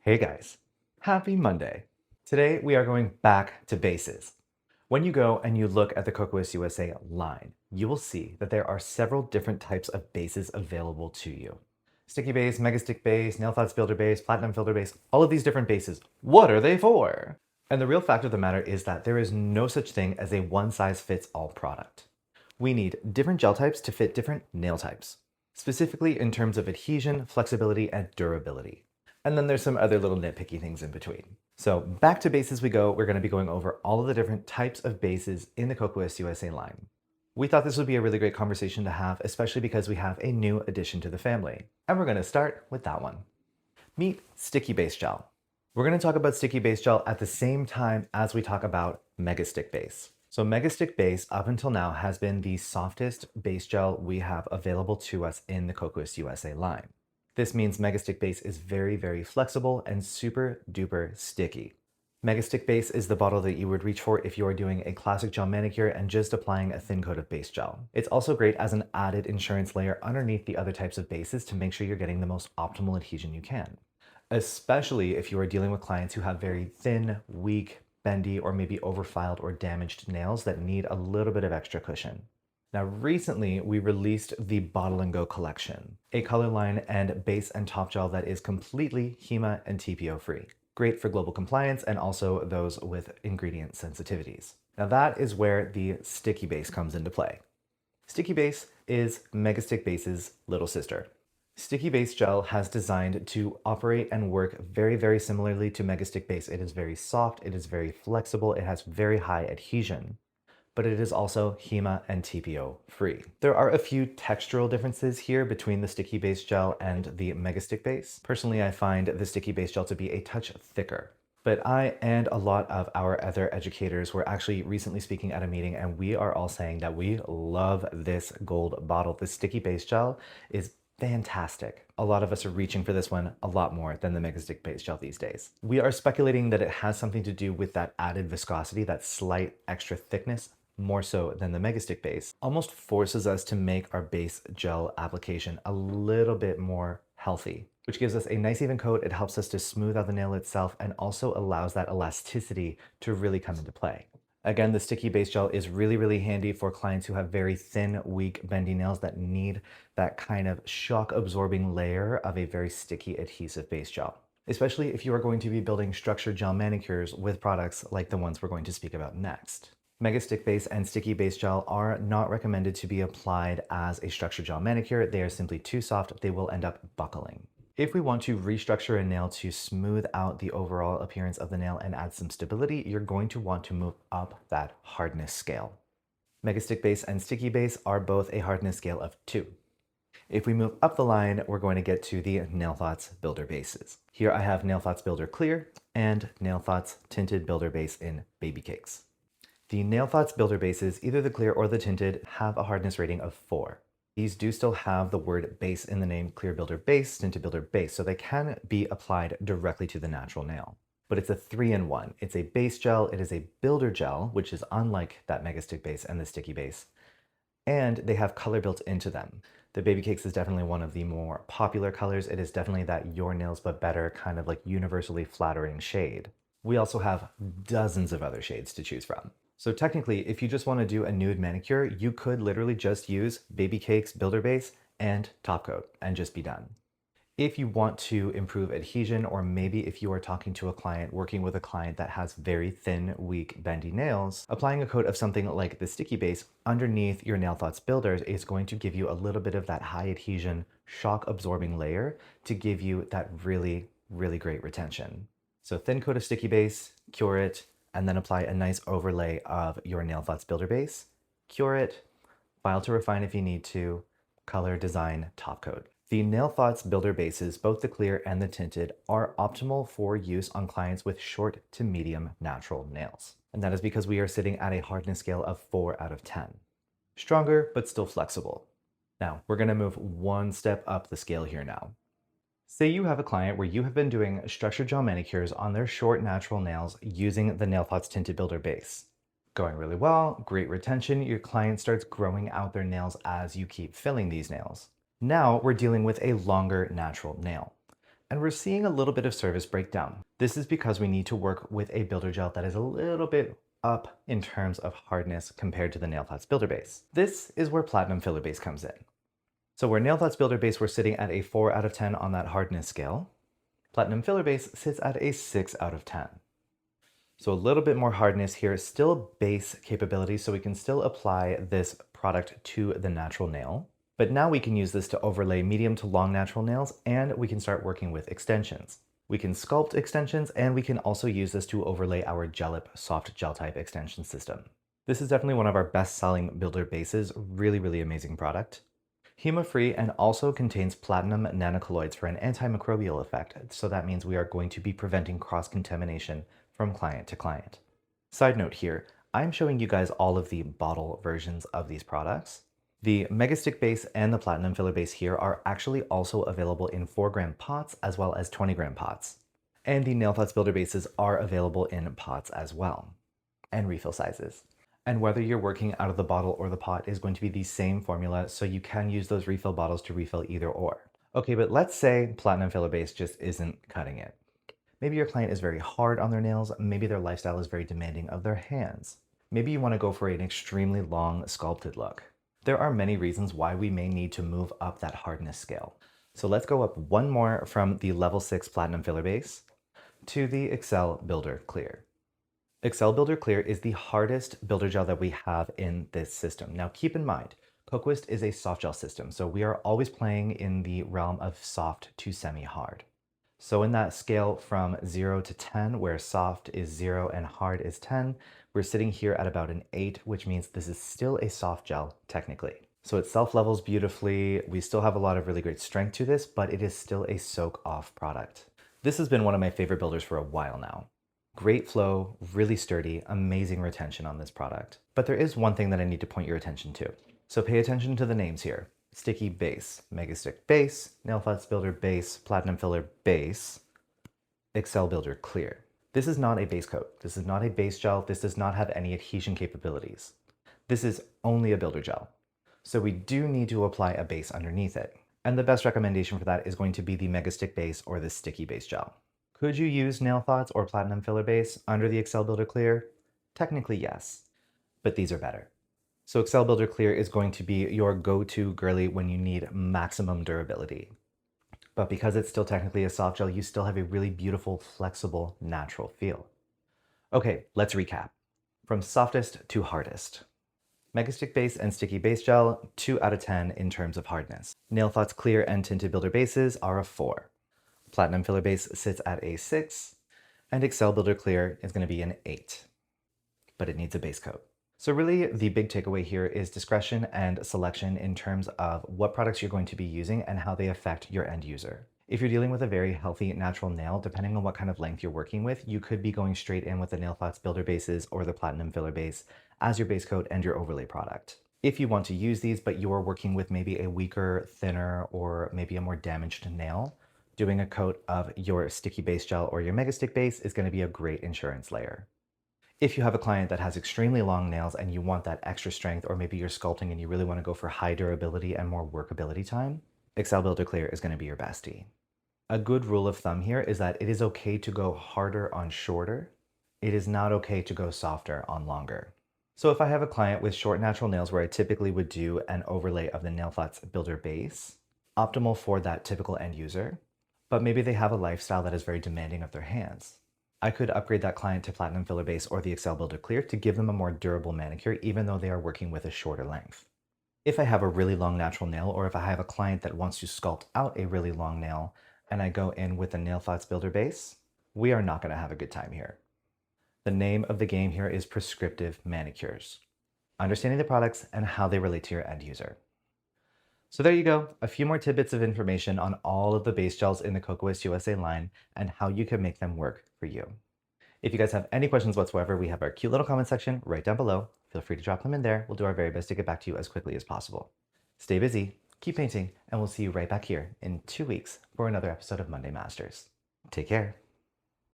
Hey guys, happy Monday. Today we are going back to bases. When you go and you look at the Kokoist USA line, you will see that there are several different types of bases available to you. Sticky base, Mega Stick base, Nail Thoughts Builder base, Platinum Filter base, all of these different bases. What are they for? And the real fact of the matter is that there is no such thing as a one-size-fits-all product. We need different gel types to fit different nail types, specifically in terms of adhesion, flexibility, and durability. And then there's some other little nitpicky things in between. So back to bases we go. We're going to be going over all of the different types of bases in the Kokoist USA line. We thought this would be a really great conversation to have, especially because we have a new addition to the family. And we're going to start with that one. Meet Sticky Base Gel. We're going to talk about Sticky Base Gel at the same time as we talk about Mega Stick Base. So Mega Stick Base up until now has been the softest base gel we have available to us in the Kokoist USA line. This means Mega Stick Base is very, very flexible and super duper sticky. Mega Stick Base is the bottle that you would reach for if you are doing a classic gel manicure and just applying a thin coat of base gel. It's also great as an added insurance layer underneath the other types of bases to make sure you're getting the most optimal adhesion you can, especially if you are dealing with clients who have very thin, weak, bendy, or maybe overfiled or damaged nails that need a little bit of extra cushion. Now, recently, we released the Bottle and Go collection, a color line and base and top gel that is completely HEMA and TPO free. Great for global compliance and also those with ingredient sensitivities. Now, that is where the Sticky Base comes into play. Sticky Base is Mega Stick Base's little sister. Sticky Base Gel has designed to operate and work very, very similarly to Mega Stick Base. It is very soft, it is very flexible, it has very high adhesion, but it is also HEMA and TPO free. There are a few textural differences here between the Sticky Base Gel and the Mega Stick Base. Personally, I find the Sticky Base Gel to be a touch thicker, but I and a lot of our other educators were actually recently speaking at a meeting, and we are all saying that we love this gold bottle. The Sticky Base Gel is fantastic. A lot of us are reaching for this one a lot more than the Mega Stick Base Gel these days. We are speculating that it has something to do with that added viscosity, that slight extra thickness, more so than the Mega Stick Base, almost forces us to make our base gel application a little bit more healthy, which gives us a nice even coat. It helps us to smooth out the nail itself and also allows that elasticity to really come into play. Again, the Sticky Base Gel is really, really handy for clients who have very thin, weak, bendy nails that need that kind of shock absorbing layer of a very sticky adhesive base gel, especially if you are going to be building structured gel manicures with products like the ones we're going to speak about next. Mega Stick Base and Sticky Base Gel are not recommended to be applied as a structured gel manicure. They are simply too soft. They will end up buckling. If we want to restructure a nail to smooth out the overall appearance of the nail and add some stability, you're going to want to move up that hardness scale. Mega Stick Base and Sticky Base are both a hardness scale of 2. If we move up the line, we're going to get to the Nail Thoughts Builder Bases. Here I have Nail Thoughts Builder Clear and Nail Thoughts Tinted Builder Base in Baby Cakes. The Nail Thoughts Builder Bases, either the clear or the tinted, have a hardness rating of 4. These do still have the word base in the name, Clear Builder Base, Tinted Builder Base, so they can be applied directly to the natural nail. But it's a 3-in-1. It's a base gel, it is a builder gel, which is unlike that Mega Stick Base and the Sticky Base, and they have color built into them. The Baby Cakes is definitely one of the more popular colors. It is definitely that your nails but better kind of like universally flattering shade. We also have dozens of other shades to choose from. So technically, if you just want to do a nude manicure, you could literally just use Baby Cakes Builder Base and top coat and just be done. If you want to improve adhesion, or maybe if you are talking to a client, working with a client that has very thin, weak, bendy nails, applying a coat of something like the Sticky Base underneath your Nail Thoughts Builders is going to give you a little bit of that high adhesion, shock absorbing layer to give you that really, really great retention. So thin coat of Sticky Base, cure it, and then apply a nice overlay of your Nail Thoughts Builder Base, cure it, file to refine if you need to, color, design, top coat. The Nail Thoughts Builder Bases, both the clear and the tinted, are optimal for use on clients with short to medium natural nails. And that is because we are sitting at a hardness scale of 4 out of 10. Stronger, but still flexible. Now, we're gonna move one step up the scale here now. Say you have a client where you have been doing structured gel manicures on their short natural nails using the Nail Thoughts Tinted Builder Base. Going really well, great retention, your client starts growing out their nails as you keep filling these nails. Now we're dealing with a longer natural nail. and we're seeing a little bit of service breakdown. This is because we need to work with a builder gel that is a little bit up in terms of hardness compared to the Nail Thoughts Builder Base. This is where Platinum Filler Base comes in. So where Nail Thoughts Builder Base, we're sitting at a 4 out of 10 on that hardness scale, Platinum Filler Base sits at a 6 out of 10. So a little bit more hardness here, still base capability, so we can still apply this product to the natural nail. But now we can use this to overlay medium to long natural nails, and we can start working with extensions. We can sculpt extensions, and we can also use this to overlay our Gelip soft gel type extension system. This is definitely one of our best selling builder bases, really amazing product. HEMA-free and also contains platinum nanocolloids for an antimicrobial effect, so that means we are going to be preventing cross-contamination from client to client. Side note here, I'm showing you guys all of the bottle versions of these products. The Mega Stick Base and the Platinum Filler Base here are actually also available in 4-gram pots as well as 20-gram pots. And the Nail Thoughts Builder Bases are available in pots as well, and refill sizes. And whether you're working out of the bottle or the pot is going to be the same formula, so you can use those refill bottles to refill either or. Okay, but let's say Platinum Filler Base just isn't cutting it. Maybe your client is very hard on their nails, maybe their lifestyle is very demanding of their hands. Maybe you want to go for an extremely long sculpted look. There are many reasons why we may need to move up that hardness scale. So let's go up one more from the level 6 Platinum Filler Base to the Excel Builder Clear. Excel Builder Clear is the hardest builder gel that we have in this system. Now keep in mind, Kokoist is a soft gel system, so we are always playing in the realm of soft to semi-hard. So in that scale from 0 to 10, where soft is 0 and hard is 10, we're sitting here at about an 8, which means this is still a soft gel technically. So it self-levels beautifully. We still have a lot of really great strength to this, but it is still a soak-off product. This has been one of my favorite builders for a while now. Great flow, really sturdy, amazing retention on this product. But there is one thing that I need to point your attention to. So pay attention to the names here. Sticky Base, Mega Stick Base, Nail Thoughts Builder Base, Platinum Filler Base, Excel Builder Clear. This is not a base coat. This is not a base gel. This does not have any adhesion capabilities. This is only a builder gel. So we do need to apply a base underneath it. And the best recommendation for that is going to be the Mega Stick Base or the Sticky Base Gel. Could you use Nail Thoughts or Platinum Filler Base under the Excel Builder Clear? Technically, yes, but these are better. So Excel Builder Clear is going to be your go-to girly when you need maximum durability. But because it's still technically a soft gel, you still have a really beautiful, flexible, natural feel. Okay, let's recap. From softest to hardest. Mega Stick Base and Sticky Base Gel, 2 out of 10 in terms of hardness. Nail Thoughts Clear and Tinted Builder Bases are a 4. Platinum Filler Base sits at a 6, and Excel Builder Clear is going to be an 8, but it needs a base coat. So really the big takeaway here is discretion and selection in terms of what products you're going to be using and how they affect your end user. If you're dealing with a very healthy natural nail, depending on what kind of length you're working with, you could be going straight in with the Nail Thoughts Builder Bases or the Platinum Filler Base as your base coat and your overlay product. If you want to use these, but you are working with maybe a weaker, thinner, or maybe a more damaged nail, doing a coat of your Sticky Base Gel or your Mega Stick Base is going to be a great insurance layer. If you have a client that has extremely long nails and you want that extra strength, or maybe you're sculpting and you really want to go for high durability and more workability time, Excel Builder Clear is going to be your bestie. A good rule of thumb here is that it is okay to go harder on shorter. It is not okay to go softer on longer. So if I have a client with short natural nails where I typically would do an overlay of the Nail Thoughts Builder Base, optimal for that typical end user, but maybe they have a lifestyle that is very demanding of their hands, I could upgrade that client to Platinum Filler Base or the Excel Builder Clear to give them a more durable manicure, even though they are working with a shorter length. If I have a really long natural nail, or if I have a client that wants to sculpt out a really long nail, and I go in with the Nail Thoughts Builder Base, we are not going to have a good time here. The name of the game here is Prescriptive Manicures. Understanding the products and how they relate to your end user. So there you go, a few more tidbits of information on all of the base gels in the Kokoist USA line and how you can make them work for you. If you guys have any questions whatsoever, we have our cute little comment section right down below. Feel free to drop them in there. We'll do our very best to get back to you as quickly as possible. Stay busy, keep painting, and we'll see you right back here in 2 weeks for another episode of Monday Masters. Take care.